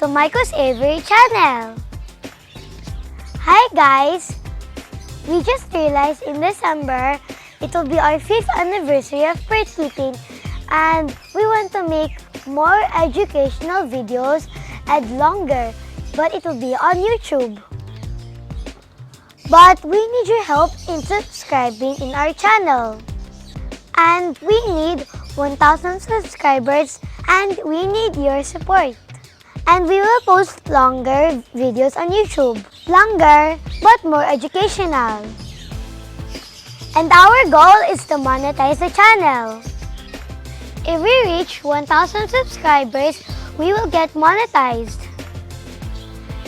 to Myko's Aviary channel. Hi guys! We just realized in December, it will be our 5th anniversary of bird keeping, and we want to make more educational videos and longer, but it will be on YouTube. But we need your help in subscribing in our channel. And we need 1,000 subscribers, and we need your support. And we will post longer videos on YouTube. Longer, but more educational. And our goal is to monetize the channel. If we reach 1,000 subscribers, we will get monetized.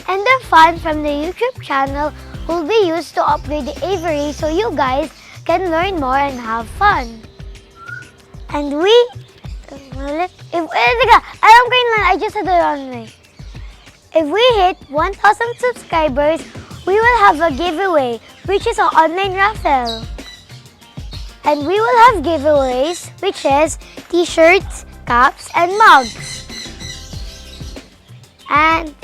And the funds from the YouTube channel will be used to upgrade the aviary so you guys can learn more and have fun. And I just said the wrong way. If we hit 1,000 subscribers, we will have a giveaway, which is an online raffle. And we will have giveaways, which is t-shirts, caps, and mugs. And,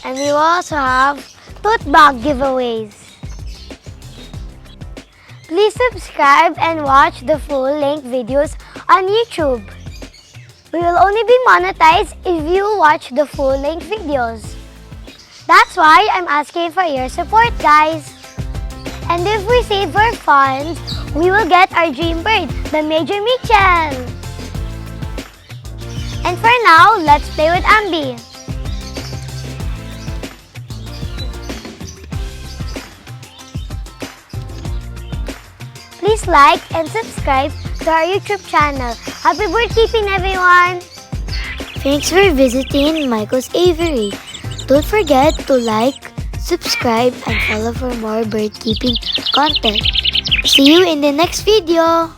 and we will also have tote bag giveaways. Please subscribe and watch the full-length videos on YouTube. We will only be monetized if you watch the full-length videos. That's why I'm asking for your support, guys. And if we save our funds, we will get our dream bird, the Major Mitchell. And for now, let's play with Ambi. Please like and subscribe to our YouTube channel. Happy bird keeping, everyone! Thanks for visiting Myko's Aviary. Don't forget to like, subscribe, and follow for more bird keeping content. See you in the next video!